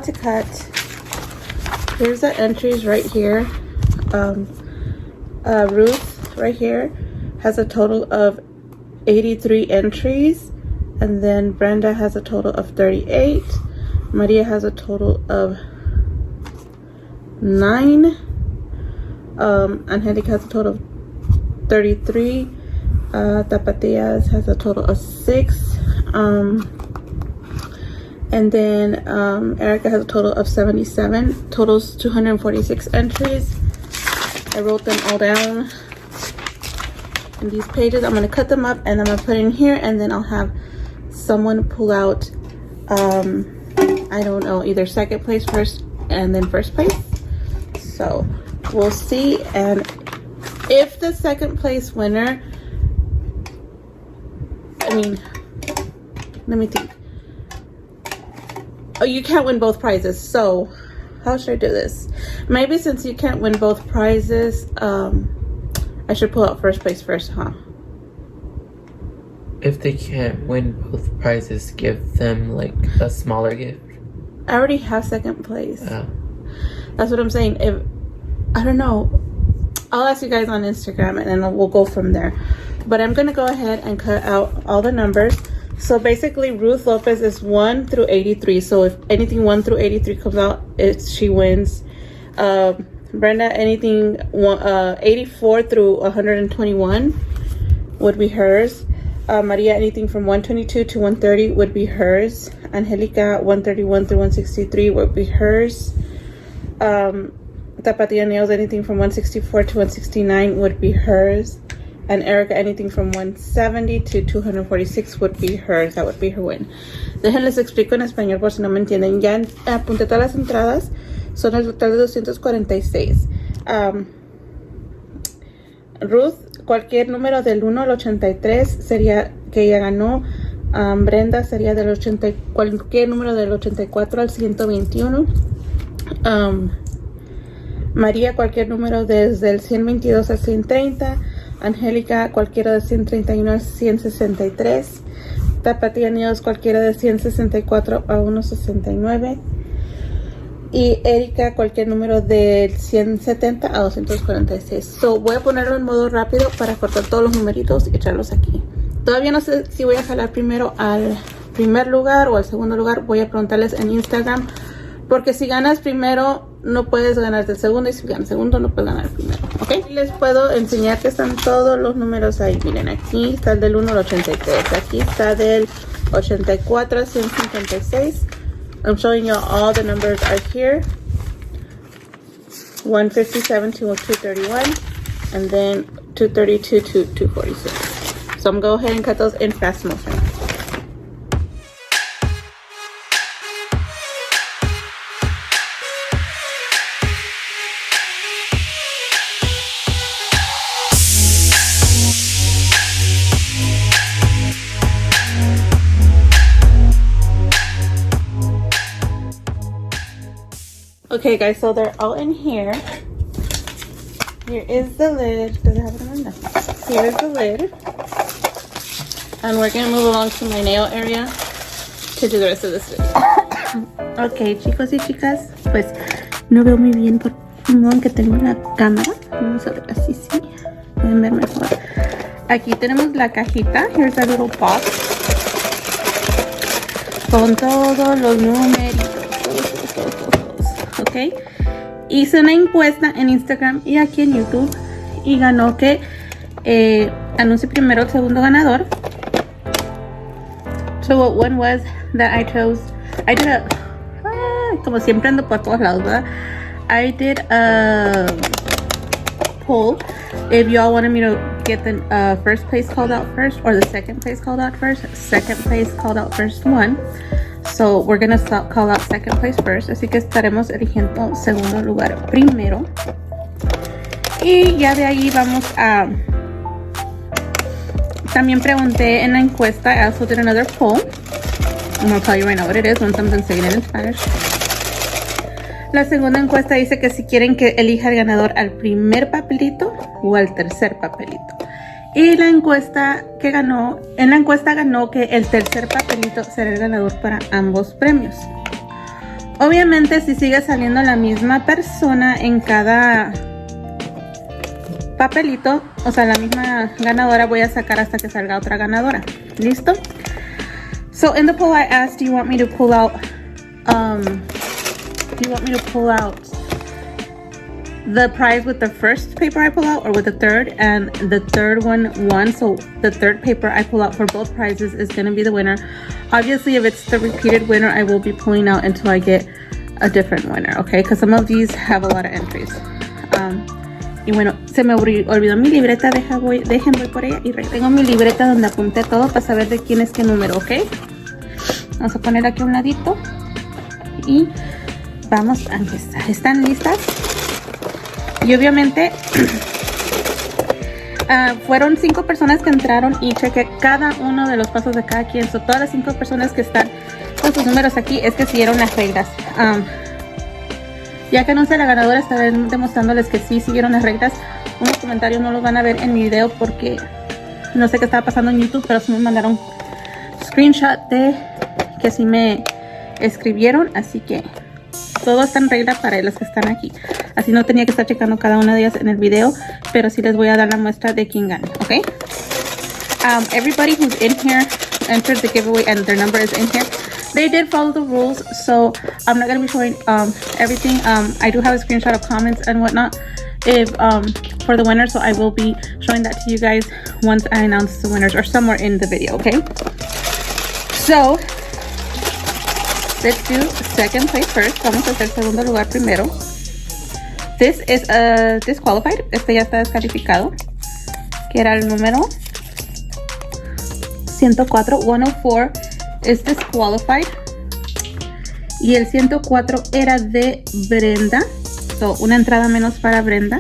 about to cut. Here's the entries right here. Ruth right here has a total of 83 entries, and then Brenda has a total of 38. Maria has a total of 9. Angelica has a total of 33. Tapatias has a total of 6. And then Erica has a total of 77. Totals 246 entries. I wrote them all down in these pages. I'm going to cut them up and I'm going to put in here, and then I'll have someone pull out, I don't know, either second place first and then first place. So we'll see. And if the second place winner, let me think. Oh, you can't win both prizes. So how should I do this? Maybe since you can't win both prizes, I should pull out first place first, huh? If they can't win both prizes, give them like a smaller gift. I already have second place. Oh. That's what I'm saying. If I don't know, I'll ask you guys on Instagram and then we'll go from there. But I'm gonna go ahead and cut out all the numbers. So basically, Ruth Lopez is 1 through 83. So if anything 1 through 83 comes out, she wins. Brenda, anything 84 through 121 would be hers. Maria, anything from 122 to 130 would be hers. Angelica, 131 through 163 would be hers. Tapatia Nails, anything from 164 to 169 would be hers. And Erica, anything from 170 to 246 would be hers. That would be her win. Déjenles explico en español por si no me entienden. Ya apunté todas las entradas. Son el total de 246. Ruth, cualquier número del 1 al 83 sería que ella ganó. Brenda sería del cualquier número del 84 al 121. María, cualquier número desde el 122 al 130. Angélica, cualquiera de 131 al 163. Tapatia Neos, cualquiera de 164 a 169. Y Erika, cualquier número del 170 a 246. So, voy a ponerlo en modo rápido para cortar todos los numeritos y echarlos aquí. Todavía no sé si voy a jalar primero al primer lugar o al segundo lugar. Voy a preguntarles en Instagram. Porque si ganas primero, no puedes ganar del segundo. Y si ganas segundo, no puedes ganar el primero. ¿Ok? Les puedo enseñar que están todos los números ahí. Miren, aquí está el del 1 al 83. Aquí está del 84 al 156. I'm showing you all the numbers are here. 157 to 231. And then 232 to 246. So I'm going to go ahead and cut those in fast motion. Okay guys, so they're all in here. Here is the lid. Does it have it on? No. Here is the lid. And we're gonna move along to my nail area to do the rest of this video. Ok, chicos y chicas, pues no veo muy bien por que tengo la cámara. Vamos a ver así, sí. Pueden ver mejor. Aquí tenemos la cajita. Here's a little box con todos los numeritos. Ok, hice una encuesta en Instagram y aquí en YouTube y ganó que anuncie primero el segundo ganador. So what one was that I chose, I did a como siempre ando por todos lados, ¿verdad? I did a poll if y'all wanted me to get the first place called out first or the second place called out first. Second place called out first one. So we're gonna call out second place first. Así que estaremos eligiendo segundo lugar primero. Y ya de ahí vamos a... También pregunté en la encuesta. I also did another poll. I'm gonna tell you right now what it is once I'm done saying it in Spanish. La segunda encuesta dice que si quieren que elija el ganador al primer papelito o al tercer papelito. Y la encuesta que ganó, en la encuesta ganó que el tercer papelito será el ganador para ambos premios. Obviamente si sigue saliendo la misma persona en cada papelito, o sea, la misma ganadora, voy a sacar hasta que salga otra ganadora. ¿Listo? So in the poll I asked, do you want me to pull out the prize with the first paper I pull out or with the third? And the third one won, so the third paper I pull out for both prizes is going to be the winner. Obviously, if it's the repeated winner, I will be pulling out until I get a different winner, okay? Because some of these have a lot of entries. Y bueno, se me olvidó mi libreta, dejen voy por ella y tengo mi libreta donde apunté todo para saber de quién es qué número, ¿ok? Vamos a poner aquí a un ladito y vamos a empezar. ¿Están listas? Y obviamente fueron 5 personas que entraron y chequé cada uno de los pasos de cada quien. So, todas las 5 personas que están con sus números aquí es que siguieron las reglas. Ya que no sé la ganadora, estaré demostrándoles que sí siguieron las reglas. Unos comentarios no los van a ver en mi video porque no sé qué estaba pasando en YouTube, pero sí me mandaron screenshot de que sí me escribieron, así que todo está en regla para los que están aquí. Así no tenía que estar checando cada una de ellas en el video, pero sí les voy a dar la muestra de quién gana, ¿ok? Everybody who's in here entered the giveaway and their number is in here. They did follow the rules, so I'm not going to be showing everything. I do have a screenshot of comments and whatnot for the winners, so I will be showing that to you guys once I announce the winners or somewhere in the video, okay? So, let's do second place first. Vamos a hacer segundo lugar primero. This is disqualified. Este ya está descalificado, que era el número 104, 104. Es disqualified. Y el 104 era de Brenda. So, una entrada menos para Brenda.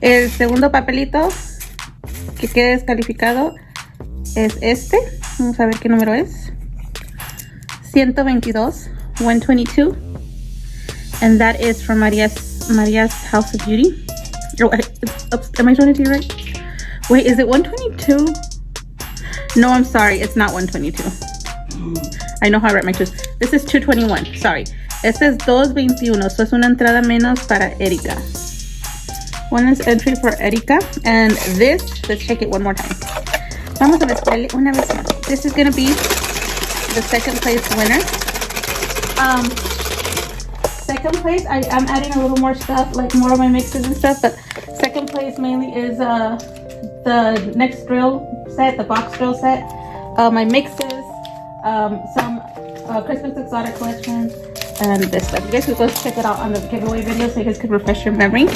El segundo papelito que queda descalificado es este. Vamos a ver qué número es. 122, 122. And that is from Maria's House of Beauty. Oh, am I showing it to you right? Wait, is it 122? No, I'm sorry. It's not 122. I know how I write my shoes. This is 221. Sorry. Este es 221. So es una entrada menos para Erika. One is entry for Erika. And this, let's check it one more time. Vamos a ver una vez más. This is going to be the second place winner. Second place, I am adding a little more stuff, like more of my mixes and stuff. But second place mainly is the next drill set, the box drill set, my mixes, some Christmas exotic collection, and this stuff. You guys could go check it out on the giveaway video so you guys could refresh your memory.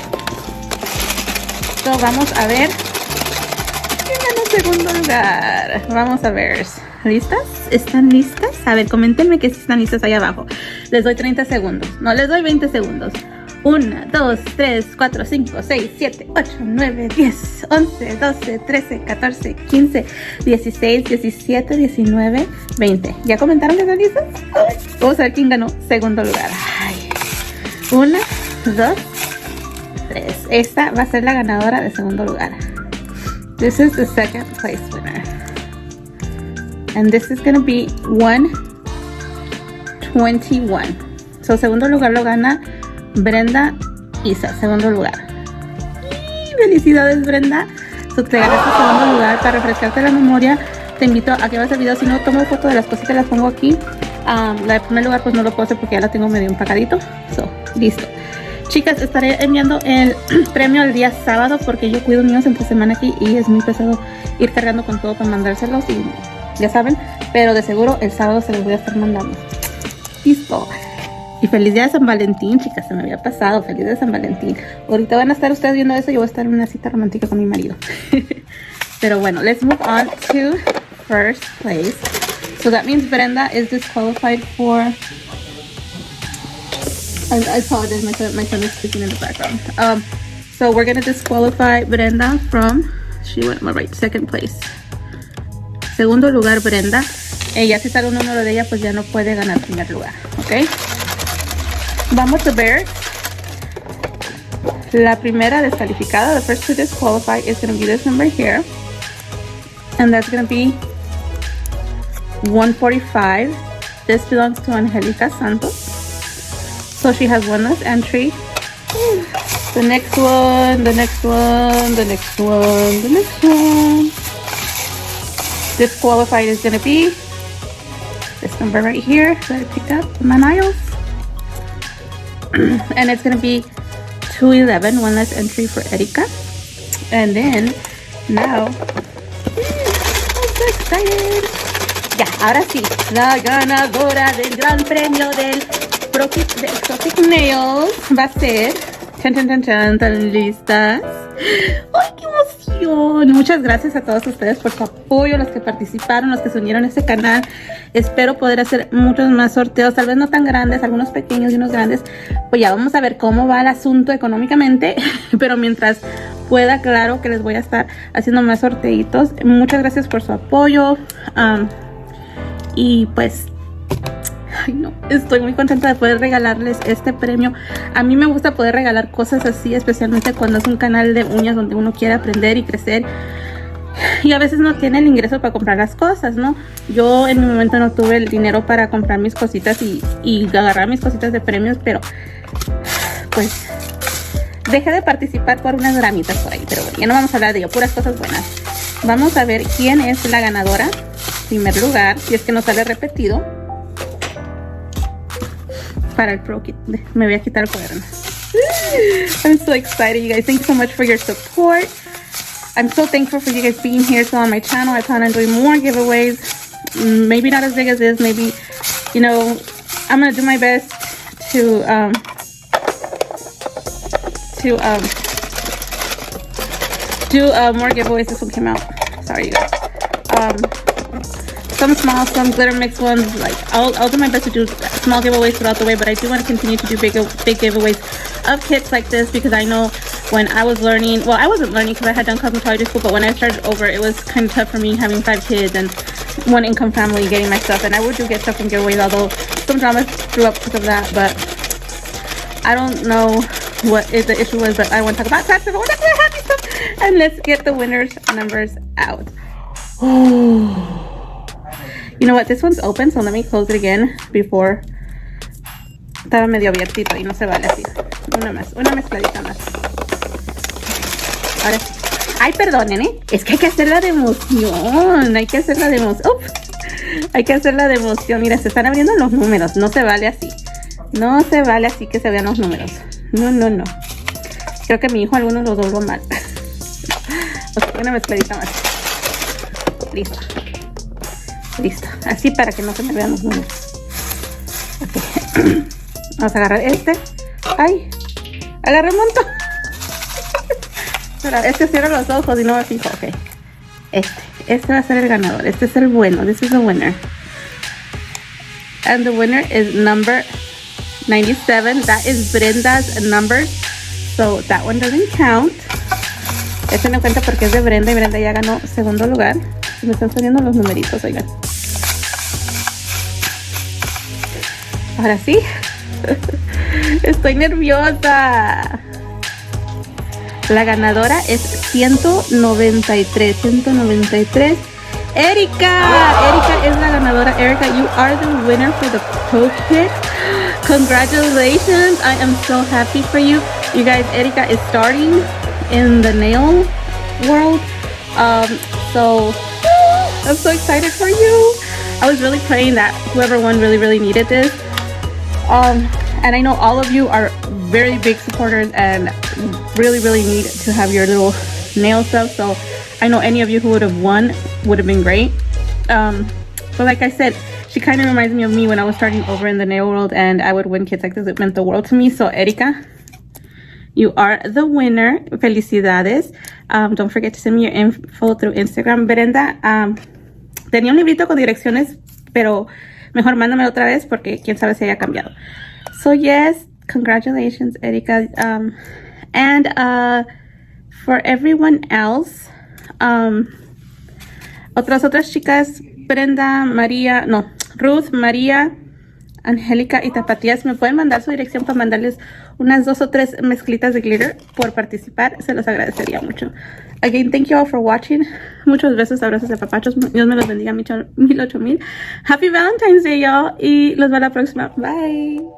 So vamos a ver quién ganó segundo lugar. Vamos a ver. ¿Listas? ¿Están listas? A ver, coméntenme que si están listas ahí abajo. Les doy 30 segundos. No, les doy 20 segundos. 1, 2, 3, 4, 5, 6, 7, 8, 9, 10, 11, 12, 13, 14, 15, 16, 17, 19, 20. ¿Ya comentaron que están listos? Vamos a ver quién ganó segundo lugar. 1, 2, 3. Esta va a ser la ganadora de segundo lugar. This is the second place winner. And this is going to be 121. So, segundo lugar lo gana Brenda Isa, segundo lugar. ¡Y felicidades, Brenda! So, te ganaste segundo lugar. Para refrescarte la memoria, te invito a que veas el video. Si no, tomo foto de las cositas, las pongo aquí. La de primer lugar, pues no lo puedo hacer porque ya la tengo medio empacadito. So, listo. Chicas, estaré enviando el premio el día sábado porque yo cuido míos entre semana aquí y es muy pesado ir cargando con todo para mandárselos y ya saben, pero de seguro el sábado se los voy a estar mandando. Listo. Y feliz día de San Valentín, chicas, se me había pasado. Feliz día de San Valentín. Ahorita van a estar ustedes viendo eso y yo voy a estar en una cita romántica con mi marido. Pero bueno, let's move on to first place. So that means Brenda is disqualified for... I apologize, my son is speaking in the background. So we're going to disqualify Brenda from... She went right, second place. Segundo lugar, Brenda. Ya si sale un número de ella, pues ya no puede ganar primer lugar, ¿ok? Vamos a ver. La primera descalificada, the first to disqualify, is going to be this number here. And that's going to be 145. This belongs to Angelica Santos. So she has one less entry. The next one, the next one, the next one, the next one. Disqualified is gonna be this number right here that I picked up in my nails. And it's gonna be 211, one less entry for Erika. And then now, I'm so excited. Ya, ahora sí, la ganadora del gran premio del Exotic Nails va a ser. ¿Están listas? ¡Ay, qué emoción! Muchas gracias a todos ustedes por su apoyo, los que participaron, los que se unieron a este canal. Espero poder hacer muchos más sorteos, tal vez no tan grandes, algunos pequeños y unos grandes. Pues ya vamos a ver cómo va el asunto económicamente. Pero mientras pueda, claro que les voy a estar haciendo más sorteitos. Muchas gracias por su apoyo. Y pues... Ay, no, estoy muy contenta de poder regalarles este premio. A mí me gusta poder regalar cosas así, especialmente cuando es un canal de uñas donde uno quiere aprender y crecer. Y a veces no tiene el ingreso para comprar las cosas, ¿no? Yo en mi momento no tuve el dinero para comprar mis cositas y agarrar mis cositas de premios, pero pues dejé de participar por unas gramitas por ahí. Pero bueno, ya no vamos a hablar de ello, puras cosas buenas. Vamos a ver quién es la ganadora. En primer lugar, si es que no sale repetido. Para el Pro Kit. Me voy a quitar el cuaderno. I'm so excited, you guys. Thank you so much for your support. I'm so thankful for you guys being here still on my channel. I plan on doing more giveaways. Maybe not as big as this. Maybe, you know, I'm going to do my best to do more giveaways. This one came out. Sorry, you guys. Some small, some glitter mix ones. Like I'll do my best to do small giveaways throughout the way, but I do want to continue to do big giveaways of kits like this, because I know when I was learning, well, I wasn't learning because I had done cosmetology school, but when I started over, it was kind of tough for me having 5 kids and one income family getting my stuff. And I would do get stuff from giveaways, although some drama threw up because of that, but I don't know what the issue was, but I want to talk about that. So that's the happy stuff. And let's get the winners' numbers out. Oh. You know what? This one's open, so let me close it again before. Estaba medio abiertito y no se vale así. Una mezcladita más. Ahora sí. Ay, perdonen, ¿eh? Es que hay que hacer la de emoción. Hay que hacer la de emoción. Hay que hacer la de emoción. Mira, se están abriendo los números. No se vale así. No se vale así que se vean los números. No, no, no. Creo que mi hijo algunos los dobló mal. Ok, una mezcladita más. Listo. Listo, así para que no se me vean los números. Okay. Vamos a agarrar este. Ay, agarré un montón. Este cierra los ojos y no me fijo. Ok, este va a ser el ganador. Este es el bueno. This is the winner. And the winner is number 97. That is Brenda's number. So that one doesn't count. Este no cuenta porque es de Brenda y Brenda ya ganó segundo lugar. Me están saliendo los numeritos, oigan. Ahora sí. Estoy nerviosa. La ganadora es 193. 193. Erika es la ganadora. Erika, you are the winner for the Pro Kit. Congratulations. I am so happy for you. You guys, Erika is starting in the nail world. So I'm so excited for you. I was really praying that whoever won really needed this. And I know all of you are very big supporters and really need to have your little nail stuff. So I know any of you who would have won would have been great. But like I said, she kind of reminds me of me when I was starting over in the nail world and I would win kits like this. It meant the world to me. So Erika, you are the winner. Felicidades. Don't forget to send me your info through Instagram. Brenda, tenía un librito con direcciones, pero mejor mándamelo otra vez porque quién sabe si haya cambiado. So yes, congratulations, Erika. And for everyone else, otras chicas, Brenda, María, no, Ruth, María, Angélica y Tapatías, me pueden mandar su dirección para mandarles unas 2 o 3 mezclitas de glitter por participar. Se los agradecería mucho. Again, thank you all for watching. Muchos besos, abrazos de papachos. Dios me los bendiga, mil 8000. Happy Valentine's Day, y'all. Y los veo la próxima. Bye.